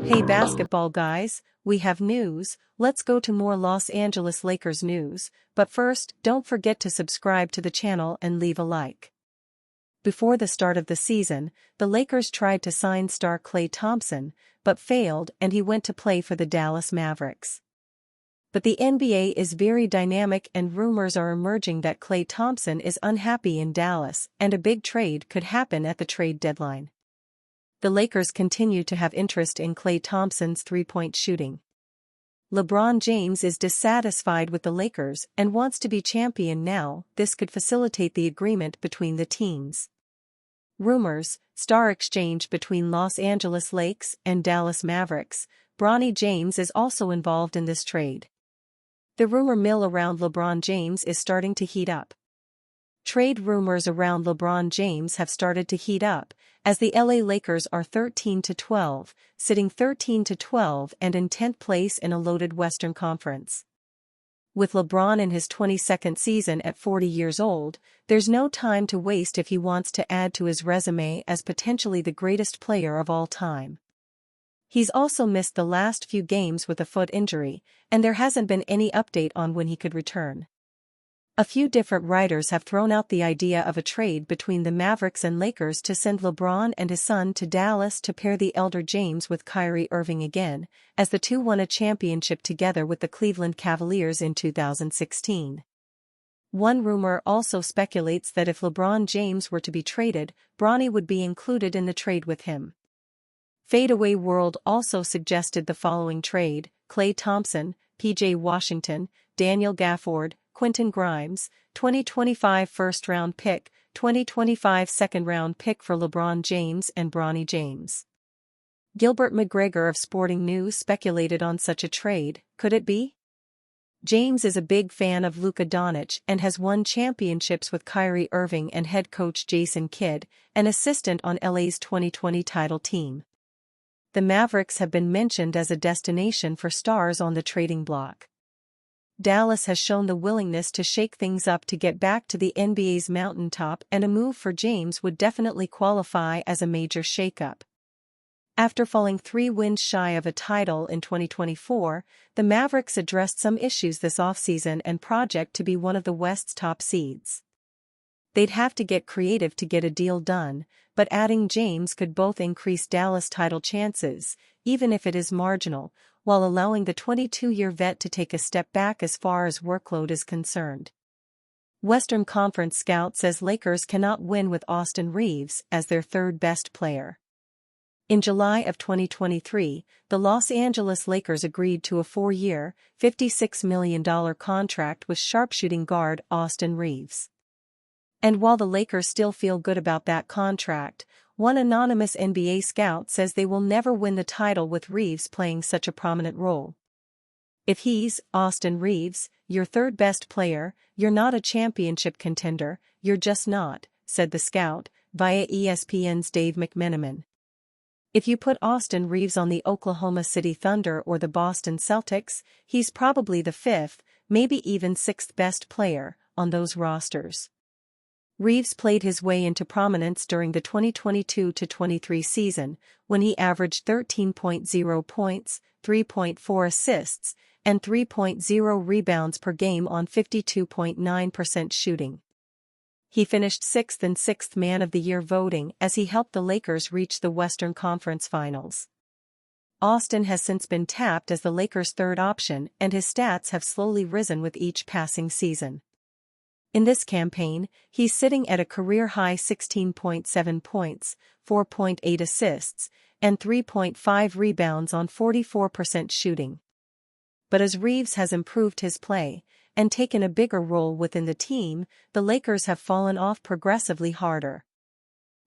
Hey basketball guys, we have news. Let's go to more Los Angeles Lakers news, but first, don't forget to subscribe to the channel and leave a like. Before the start of the season, the Lakers tried to sign star Klay Thompson, but failed and he went to play for the Dallas Mavericks. But the NBA is very dynamic and rumors are emerging that Klay Thompson is unhappy in Dallas and a big trade could happen at the trade deadline. The Lakers continue to have interest in Klay Thompson's three-point shooting. LeBron James is dissatisfied with the Lakers and wants to be champion now. This could facilitate the agreement between the teams. Rumors, star exchange between Los Angeles Lakers and Dallas Mavericks. Bronny James is also involved in this trade. The rumor mill around LeBron James is starting to heat up. Trade rumors around LeBron James have started to heat up, as the LA Lakers are 13-12, sitting 13-12 and in 10th place in a loaded Western Conference. With LeBron in his 22nd season at 40 years old, there's no time to waste if he wants to add to his resume as potentially the greatest player of all time. He's also missed the last few games with a foot injury, and there hasn't been any update on when he could return. A few different writers have thrown out the idea of a trade between the Mavericks and Lakers to send LeBron and his son to Dallas to pair the elder James with Kyrie Irving again, as the two won a championship together with the Cleveland Cavaliers in 2016. One rumor also speculates that if LeBron James were to be traded, Bronny would be included in the trade with him. Fadeaway World also suggested the following trade: Klay Thompson, P.J. Washington, Daniel Gafford, Quentin Grimes, 2025 first-round pick, 2025 second-round pick for LeBron James and Bronny James. Gilbert McGregor of Sporting News speculated on such a trade. Could it be? James is a big fan of Luka Doncic and has won championships with Kyrie Irving and head coach Jason Kidd, an assistant on LA's 2020 title team. The Mavericks have been mentioned as a destination for stars on the trading block. Dallas has shown the willingness to shake things up to get back to the NBA's mountaintop, and a move for James would definitely qualify as a major shakeup. After falling 3 wins shy of a title in 2024, the Mavericks addressed some issues this offseason and project to be one of the West's top seeds. They'd have to get creative to get a deal done, but adding James could both increase Dallas' title chances, even if it is marginal, while allowing the 22-year vet to take a step back as far as workload is concerned. Western Conference Scout says Lakers cannot win with Austin Reaves as their third-best player. In July of 2023, the Los Angeles Lakers agreed to a 4-year, $56 million contract with sharpshooting guard Austin Reaves. And while the Lakers still feel good about that contract, one anonymous NBA scout says they will never win the title with Reaves playing such a prominent role. If he's, Austin Reaves, your third-best player, you're not a championship contender, you're just not, said the scout, via ESPN's Dave McMenamin. If you put Austin Reaves on the Oklahoma City Thunder or the Boston Celtics, he's probably the 5th, maybe even 6th best player on those rosters. Reaves played his way into prominence during the 2022-23 season, when he averaged 13.0 points, 3.4 assists, and 3.0 rebounds per game on 52.9% shooting. He finished 6th in 6th Man of the Year voting as he helped the Lakers reach the Western Conference Finals. Austin has since been tapped as the Lakers' third option, and his stats have slowly risen with each passing season. In this campaign, he's sitting at a career-high 16.7 points, 4.8 assists, and 3.5 rebounds on 44% shooting. But as Reaves has improved his play and taken a bigger role within the team, the Lakers have fallen off progressively harder.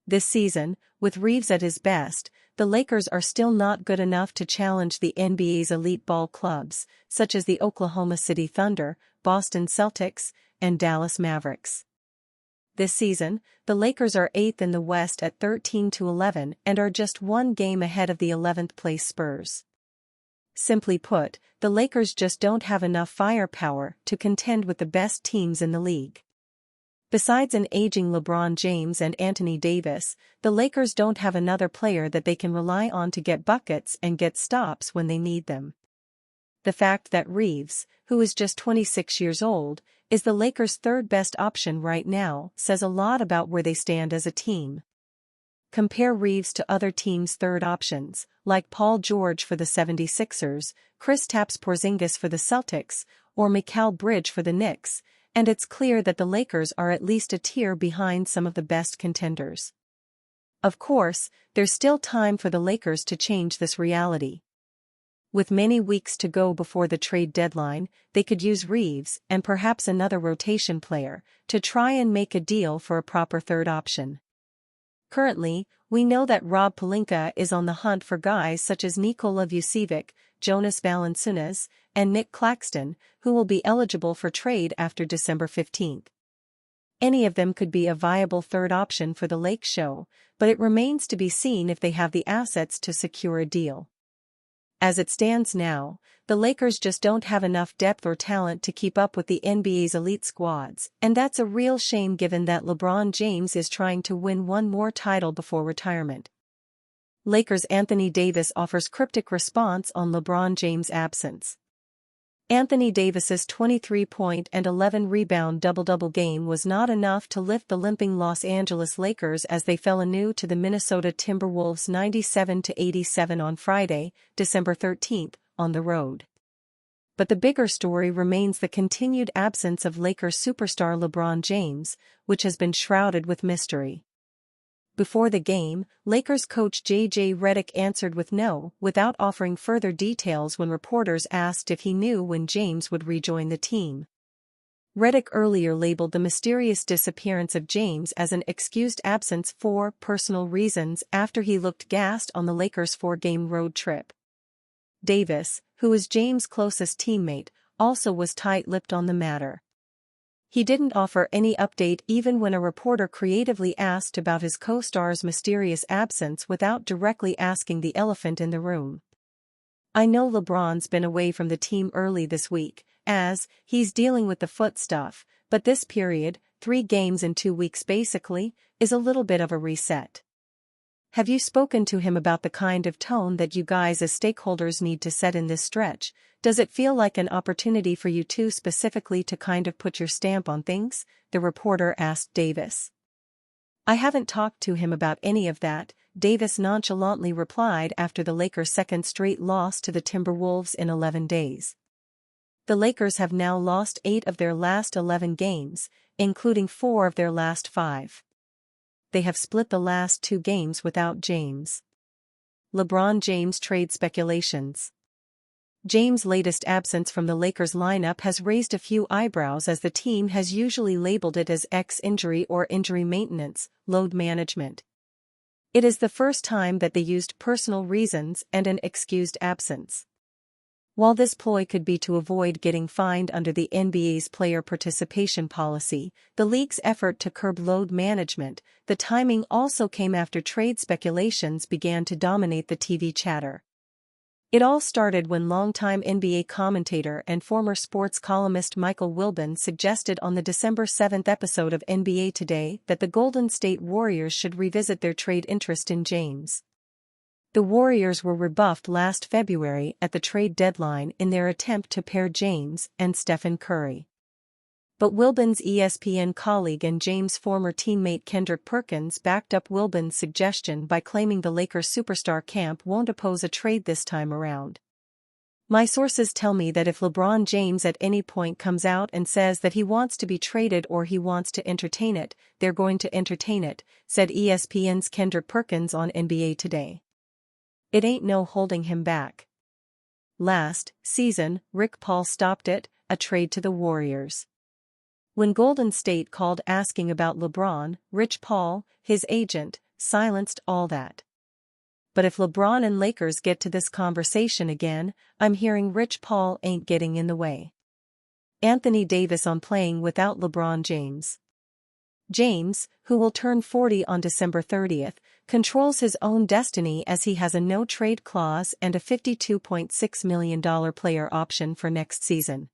This season, with Reaves at his best, the Lakers are still not good enough to challenge the NBA's elite ball clubs, such as the Oklahoma City Thunder, Boston Celtics, and Dallas Mavericks. This season, the Lakers are 8th in the West at 13-11 and are just one game ahead of the 11th-place Spurs. Simply put, the Lakers just don't have enough firepower to contend with the best teams in the league. Besides an aging LeBron James and Anthony Davis, the Lakers don't have another player that they can rely on to get buckets and get stops when they need them. The fact that Reeves, who is just 26 years old, is the Lakers' third best option right now says a lot about where they stand as a team. Compare Reeves to other teams' third options, like Paul George for the 76ers, Kristaps Porzingis for the Celtics, or Mikal Bridge for the Knicks, and it's clear that the Lakers are at least a tier behind some of the best contenders. Of course, there's still time for the Lakers to change this reality. With many weeks to go before the trade deadline, they could use Reeves and perhaps another rotation player to try and make a deal for a proper third option. Currently, we know that Rob Pelinka is on the hunt for guys such as Nikola Vucevic, Jonas Valanciunas, and Nick Claxton, who will be eligible for trade after December 15. Any of them could be a viable third option for the Lake Show, but it remains to be seen if they have the assets to secure a deal. As it stands now, the Lakers just don't have enough depth or talent to keep up with the NBA's elite squads, and that's a real shame given that LeBron James is trying to win one more title before retirement. Lakers' Anthony Davis offers cryptic response on LeBron James' absence. Anthony Davis's 23-point and 11-rebound double-double game was not enough to lift the limping Los Angeles Lakers as they fell anew to the Minnesota Timberwolves 97-87 on Friday, December 13, on the road. But the bigger story remains the continued absence of Lakers superstar LeBron James, which has been shrouded with mystery. Before the game, Lakers coach J.J. Redick answered with no, without offering further details when reporters asked if he knew when James would rejoin the team. Redick earlier labeled the mysterious disappearance of James as an excused absence for personal reasons after he looked gassed on the Lakers' 4-game road trip. Davis, who is James' closest teammate, also was tight-lipped on the matter. He didn't offer any update even when a reporter creatively asked about his co-star's mysterious absence without directly asking the elephant in the room. I know LeBron's been away from the team early this week, as he's dealing with the foot stuff, but this period, 3 games in 2 weeks basically, is a little bit of a reset. Have you spoken to him about the kind of tone that you guys as stakeholders need to set in this stretch? Does it feel like an opportunity for you two specifically to kind of put your stamp on things? The reporter asked Davis. I haven't talked to him about any of that, Davis nonchalantly replied after the Lakers' second straight loss to the Timberwolves in 11 days. The Lakers have now lost 8 of their last 11 games, including 4 of their last 5. They have split the last 2 games without James. LeBron James trade speculations. James' latest absence from the Lakers lineup has raised a few eyebrows as the team has usually labeled it as ex-injury or injury maintenance, load management. It is the first time that they used personal reasons and an excused absence. While this ploy could be to avoid getting fined under the NBA's player participation policy, the league's effort to curb load management, the timing also came after trade speculations began to dominate the TV chatter. It all started when longtime NBA commentator and former sports columnist Michael Wilbon suggested on the December 7 episode of NBA Today that the Golden State Warriors should revisit their trade interest in James. The Warriors were rebuffed last February at the trade deadline in their attempt to pair James and Stephen Curry. But Wilbon's ESPN colleague and James' former teammate Kendrick Perkins backed up Wilbon's suggestion by claiming the Lakers superstar camp won't oppose a trade this time around. My sources tell me that if LeBron James at any point comes out and says that he wants to be traded or he wants to entertain it, they're going to entertain it, said ESPN's Kendrick Perkins on NBA Today. It ain't no holding him back. Last season, Rick Paul stopped it, a trade to the Warriors. When Golden State called asking about LeBron, Rich Paul, his agent, silenced all that. But if LeBron and Lakers get to this conversation again, I'm hearing Rich Paul ain't getting in the way. Anthony Davis on playing without LeBron James. James, who will turn 40 on December 30, controls his own destiny as he has a no-trade clause and a $52.6 million player option for next season.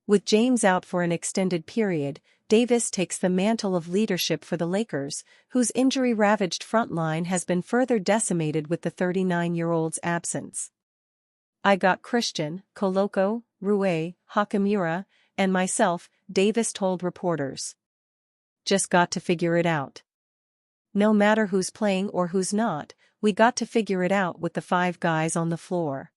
With James out for an extended period, Davis takes the mantle of leadership for the Lakers, whose injury-ravaged front line has been further decimated with the 39-year-old's absence. "I got Christian, Koloko, Rue, Hakamura, and myself," Davis told reporters. "Just got to figure it out. No matter who's playing or who's not, we got to figure it out with the 5 guys on the floor."